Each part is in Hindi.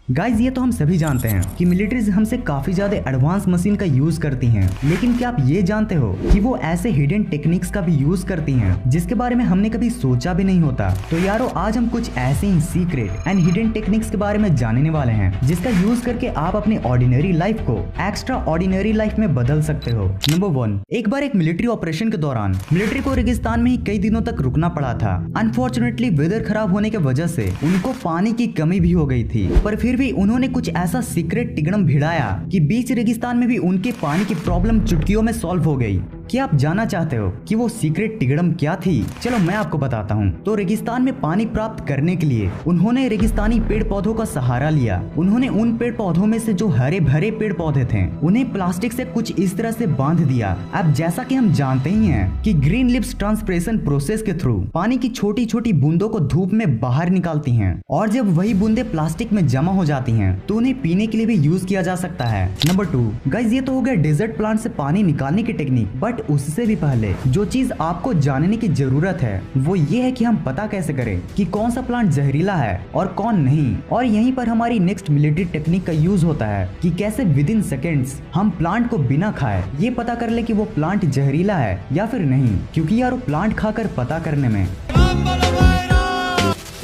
गाइज ये तो हम सभी जानते हैं कि मिलिट्रीज हमसे काफी ज्यादा एडवांस मशीन का यूज करती हैं, लेकिन क्या आप ये जानते हो कि वो ऐसे हिडन टेक्निक्स का भी यूज करती हैं जिसके बारे में हमने कभी सोचा भी नहीं होता। तो यारो आज हम कुछ ऐसे ही सीक्रेट एंड हिडन टेक्निक्स के बारे में जानने वाले हैं जिसका यूज करके आप अपनी ऑर्डिनरी लाइफ को एक्स्ट्रा ऑर्डिनरी लाइफ में बदल सकते हो। नंबर 1, एक बार एक मिलिट्री ऑपरेशन के दौरान मिलिट्री को रेगिस्तान में ही कई दिनों तक रुकना पड़ा था। अनफॉर्चुनेटली वेदर खराब होने की वजह से उनको पानी की कमी भी हो गई थी, पर फिर भी उन्होंने कुछ ऐसा सीक्रेट टिगड़म भिड़ाया कि बीच रेगिस्तान में भी उनके पानी की प्रॉब्लम चुटकियों में सॉल्व हो गई। क्या आप जानना चाहते हो कि वो सीक्रेट टिगड़म क्या थी? चलो मैं आपको बताता हूँ। तो रेगिस्तान में पानी प्राप्त करने के लिए उन्होंने रेगिस्तानी पेड़ पौधों का सहारा लिया। उन्होंने उन पेड़ पौधों में से जो हरे भरे पेड़ पौधे थे उन्हें प्लास्टिक से कुछ इस तरह से बांध दिया। अब जैसा कि हम जानते ही हैं कि ग्रीन लिप्स ट्रांसपिरेशन प्रोसेस के थ्रू पानी की छोटी छोटी बूंदों को धूप में बाहर निकालती हैं, और जब वही बूंदे प्लास्टिक में जमा हो जाती हैं तो उन्हें पीने के लिए भी यूज किया जा सकता है। नंबर 2, गाइस ये तो हो गया डेजर्ट प्लांट से पानी निकालने की टेक्निक, बट उससे भी पहले जो चीज आपको जानने की जरूरत है वो ये है कि हम पता कैसे करें कि कौन सा प्लांट जहरीला है और कौन नहीं। और यहीं पर हमारी नेक्स्ट मिलिट्री टेक्निक का यूज होता है कि कैसे विद इन सेकेंड्स हम प्लांट को बिना खाए ये पता कर ले कि वो प्लांट जहरीला है या फिर नहीं, क्योंकि यार प्लांट खाकर पता करने में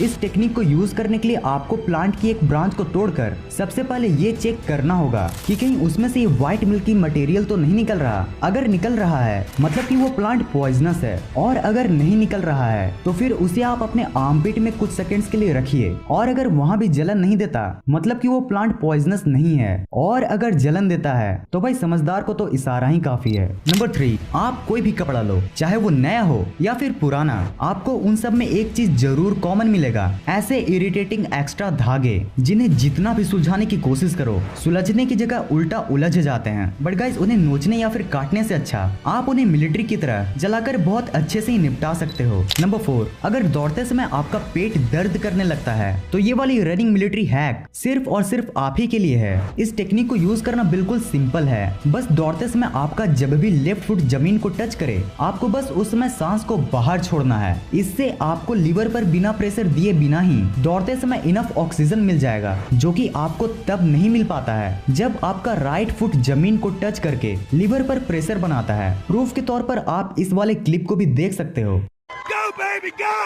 इस टेक्निक को यूज करने के लिए आपको प्लांट की एक ब्रांच को तोड़कर सबसे पहले ये चेक करना होगा कि कहीं उसमें से ये व्हाइट मिल्की मटेरियल तो नहीं निकल रहा। अगर निकल रहा है मतलब कि वो प्लांट पॉइजनस है, और अगर नहीं निकल रहा है तो फिर उसे आप अपने आर्मपिट में कुछ सेकंड्स के लिए रखिए, और अगर वहां भी जलन नहीं देता मतलब कि वो प्लांट पॉइजनस नहीं है, और अगर जलन देता है तो भाई समझदार को तो इशारा ही काफी है। नंबर 3, आप कोई भी कपड़ा लो, चाहे वो नया हो या फिर पुराना, आपको उन सब में एक चीज जरूर कॉमन मिलेगा, ऐसे इरिटेटिंग एक्स्ट्रा धागे जिन्हें जितना भी सुलझाने की कोशिश करो सुलझने की जगह उल्टा उलझ जाते हैं। बट गाइस उन्हें नोचने या फिर काटने से अच्छा आप उन्हें मिलिट्री की तरह जलाकर बहुत अच्छे से ही निपटा सकते हो। नंबर 4, अगर दौड़ते समय आपका पेट दर्द करने लगता है तो ये वाली रनिंग मिलिट्री हैक सिर्फ और सिर्फ आप ही के लिए है। इस टेक्निक को यूज करना बिल्कुल सिंपल है। बस दौड़ते समय आपका जब भी लेफ्ट फुट जमीन को टच करे आपको बस उस समय सांस को बाहर छोड़ना है। इससे आपको लीवर पर बिना प्रेशर दिए बिना ही दौड़ते समय इनफ ऑक्सीजन मिल जाएगा, जो कि आपको तब नहीं मिल पाता है जब आपका राइट फुट जमीन को टच करके लीवर पर प्रेशर बनाता है। प्रूफ के तौर पर आप इस वाले क्लिप को भी देख सकते हो। Go baby go!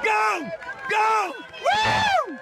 Go! Go! Woo!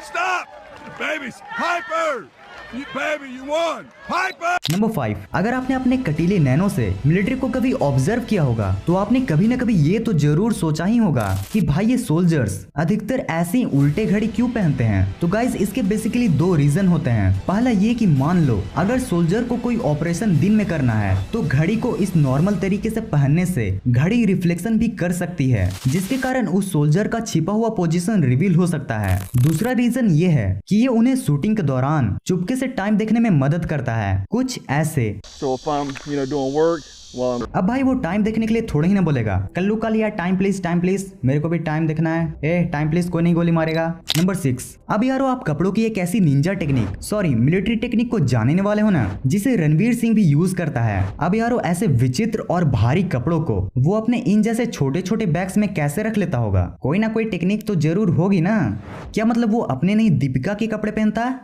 Stop! Baby's hyper! You baby you won! Hyper! Number 5, अगर आपने अपने कटीले नैनो से मिलिट्री को कभी ऑब्जर्व किया होगा तो आपने कभी न कभी ये तो जरूर सोचा ही होगा कि भाई ये सोल्जर्स अधिकतर ऐसे ही उल्टे घड़ी क्यों पहनते हैं। तो गाइज इसके बेसिकली 2 रीजन होते हैं। पहला ये कि मान लो अगर सोल्जर को कोई ऑपरेशन दिन में करना है तो घड़ी को इस नॉर्मल तरीके से पहनने से घड़ी रिफ्लेक्शन भी कर सकती है, जिसके कारण उस सोल्जर का छिपा हुआ पोजीशन रिवील हो सकता है। दूसरा रीजन ये है कि ये उन्हें शूटिंग के दौरान चुपके से टाइम देखने में मदद करता है, कुछ ऐसे। So if I'm doing work well अब भाई वो टाइम देखने के लिए थोड़ा ही ना बोलेगा कल्लू काल यार टाइम प्लीज मेरे को भी टाइम देखना है, ए टाइम प्लीज कोई नहीं गोली मारेगा। नंबर 6, अब यारो आप कपड़ों की एक ऐसी Ninja technique sorry military technique को जानने वाले हो ना जिसे रणवीर सिंह भी यूज करता है। अब यारो ऐसे विचित्र और भारी कपड़ों को वो अपने इन जैसे छोटे छोटे बैग्स में कैसे रख लेता होगा? कोई ना कोई टेक्निक तो जरूर होगी ना। क्या मतलब वो अपने नहीं दीपिका के कपड़े पहनता है?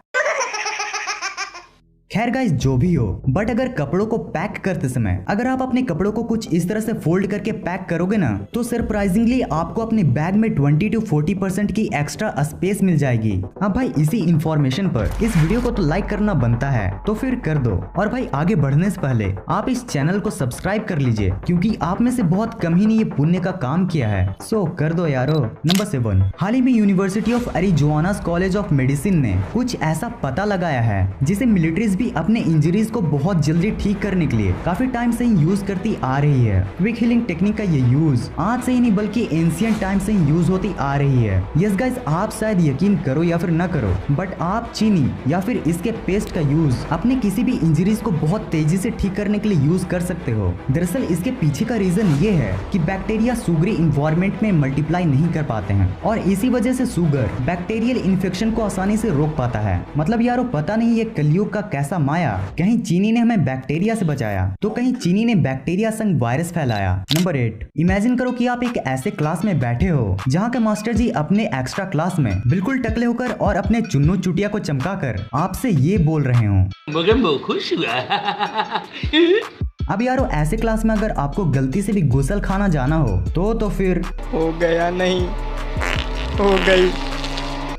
खैर गाइस जो भी हो, बट अगर कपड़ों को पैक करते समय अगर आप अपने कपड़ों को कुछ इस तरह से फोल्ड करके पैक करोगे ना तो सरप्राइजिंगली आपको अपने बैग में 20 to 40% की एक्स्ट्रा स्पेस मिल जाएगी। अब भाई इसी इंफॉर्मेशन पर इस वीडियो को तो लाइक करना बनता है तो फिर कर दो, और भाई आगे बढ़ने से पहले आप इस चैनल को सब्सक्राइब कर लीजिए क्योंकि आप में से बहुत कम ही ने ये पुण्य का काम किया है, सो कर दो यारो। नंबर 7, हाल ही में university of Arizona college of medicine ने कुछ ऐसा पता लगाया है जिसे मिलिट्रीज अपने इंजरीज को बहुत जल्दी ठीक करने के लिए काफी टाइम से ही यूज करती आ रही है। क्विक हीलिंग टेक्निक का ये यूज आज से ही नहीं बल्कि एंशिएंट टाइम से ही यूज होती आ रही है। यस गाइस आप शायद यकीन करो या फिर न करो, बट आप चीनी या फिर इसके पेस्ट का यूज अपने किसी भी इंजरीज को बहुत तेजी से ठीक करने के लिए यूज कर सकते हो। दरअसल इसके पीछे का रीजन ये है कि बैक्टीरिया सुगरी इन्वायरमेंट में मल्टीप्लाई नहीं कर पाते हैं, और इसी वजह से सुगर बैक्टीरियल इन्फेक्शन को आसानी से रोक पाता है। मतलब यारो पता नहीं ये कलयुग का कैसे ऐसा माया, कहीं चीनी ने हमें बैक्टीरिया से बचाया तो कहीं चीनी ने बैक्टीरिया संग वायरस फैलाया। नंबर 8, इमेजिन करो कि आप एक ऐसे क्लास में बैठे हो जहाँ के मास्टर जी अपने एक्स्ट्रा क्लास में बिल्कुल टकले होकर और अपने चुन्नू चुटिया को चमकाकर आपसे ये बोल रहे हो, मगर मैं खुश हुआ। अब यारो ऐसे क्लास में अगर आपको गलती से भी गुसल खाना जाना हो तो फिर हो गया नहीं, हो गई।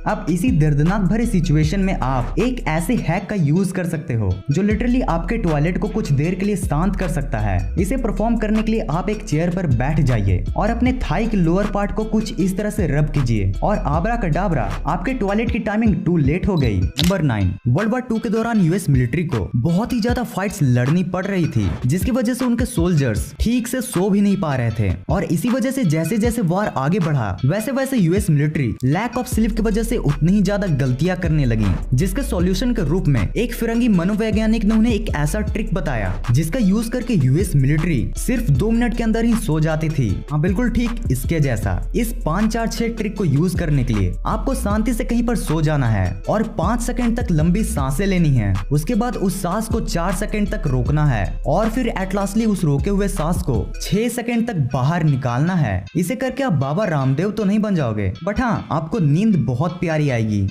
अब इसी दर्दनाक भरे सिचुएशन में आप एक ऐसे हैक का यूज कर सकते हो जो लिटरली आपके टॉयलेट को कुछ देर के लिए शांत कर सकता है। इसे परफॉर्म करने के लिए आप एक चेयर पर बैठ जाइए और अपने थाई के लोअर पार्ट को कुछ इस तरह से रब कीजिए और आबरा कडाबरा, आपके टॉयलेट की टाइमिंग टू लेट हो गई। नंबर 9, वर्ल्ड वॉर 2 के दौरान यूएस मिलिट्री को बहुत ही ज्यादा फाइट्स लड़नी पड़ रही थी, जिसकी वजह से उनके सोल्जर्स ठीक से सो भी नहीं पा रहे थे और इसी वजह से जैसे जैसे वॉर आगे बढ़ा वैसे वैसे US military lack of sleep की वजह से उतनी ही ज्यादा गलतियां करने लगी, जिसके सॉल्यूशन के रूप में एक फिरंगी मनोवैज्ञानिक ने उन्हें एक ऐसा ट्रिक बताया जिसका यूज करके यूएस मिलिट्री सिर्फ 2 मिनट के अंदर ही सो जाती थी। हाँ बिल्कुल ठीक इसके जैसा। इस 5-4-6 ट्रिक को यूज करने के लिए आपको शांति से कहीं पर सो जाना है और 5 सेकंड तक लंबी सांसें लेनी है। उसके बाद उस सांस को 4 सेकंड तक रोकना है और फिर एट लास्टली उस रोके हुए सांस को 6 सेकंड तक बाहर निकालना है। इसे करके आप बाबा रामदेव तो नहीं बन जाओगे, बट हाँ आपको नींद बहुत प्यारी आएगी।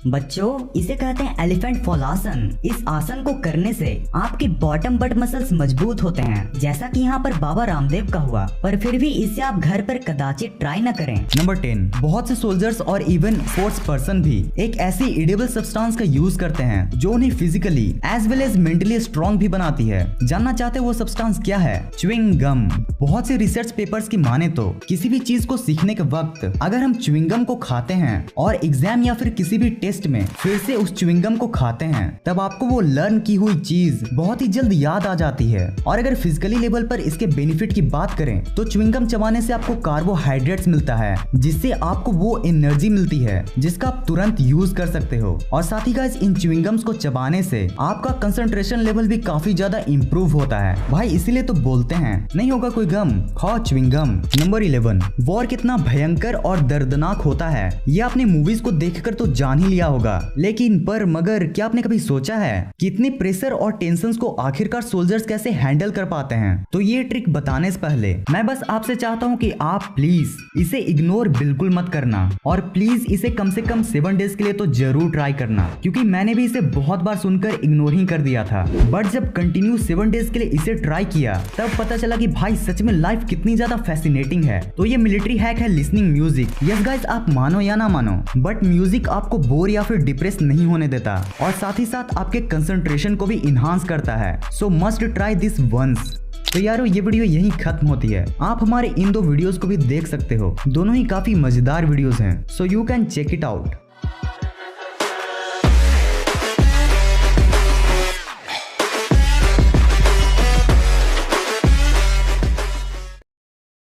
बच्चों, इसे कहते हैं एलिफेंट फॉल आसन। इस आसन को करने से आपके बॉटम बट मसल्स मजबूत होते हैं, जैसा कि यहाँ पर बाबा रामदेव का हुआ, पर फिर भी इसे आप घर पर कदाचित ट्राई न करें। नंबर 10, बहुत से सोल्जर्स और इवन स्पोर्ट्स पर्सन भी एक ऐसी एडिबल सब्सटेंस का यूज करते हैं जो उन्हें physically as well as mentally strong भी बनाती है। जानना चाहते वो सब्सटेंस क्या है? Chewing gum. बहुत से रिसर्च पेपर्स की माने तो किसी भी चीज को सीखने के वक्त अगर हम च्युइंग गम को खाते हैं और एग्जाम या फिर किसी भी टेस्ट में फिर से उस च्युइंग गम को खाते हैं, तब आपको वो लर्न की हुई चीज बहुत ही जल्द याद आ जाती है। और अगर फिजिकली लेवल पर इसके बेनिफिट की बात करें तो च्युइंग गम चबाने से आपको कार्बोहाइड्रेट्स मिलता है, जिससे आपको वो एनर्जी मिलती है जिसका आप तुरंत यूज कर सकते हो। और साथ ही गाइस, इन च्युइंग गम्स को चबाने से आपका कंसंट्रेशन लेवल भी काफी ज्यादा इंप्रूव होता है भाई, इसीलिए तो बोलते हैं नहीं होगा कोई गम, खाओ च्युइंग गम। नंबर 11, वॉर कितना भयंकर और दर्दनाक होता है ये आपने मूवीज को देखकर तो जान ही लिया होगा, लेकिन पर मगर क्या आपने कभी सोचा है कितने प्रेशर और टेंशंस को आखिरकार सोल्जर्स कैसे हैंडल कर पाते हैं? तो ये ट्रिक बताने से पहले मैं बस आपसे चाहता हूँ कि आप प्लीज इसे इग्नोर बिल्कुल मत करना और प्लीज इसे कम से कम 7 डेज के लिए तो जरूर ट्राई करना, क्योंकि मैंने भी इसे बहुत बार सुनकर इग्नोर ही कर दिया था, बट जब कंटिन्यू 7 डेज के लिए इसे ट्राई किया तब पता चला कि भाई सच में लाइफ कितनी ज्यादा फैसिनेटिंग है। तो ये मिलिट्री हैक है लिसनिंग म्यूजिक। यस गाइस, आप मानो या ना मानो, बट म्यूजिक आपको बोर या फिर डिप्रेस नहीं होने देता और साथ ही साथ आपके कंसंट्रेशन को भी इनहांस करता है। So must try this once. तो यारो ये वीडियो यहीं खत्म होती है। आप हमारे इन 2 वीडियोस को भी देख सकते हो, दोनों ही काफी मजेदार वीडियोस हैं, so you can check it out.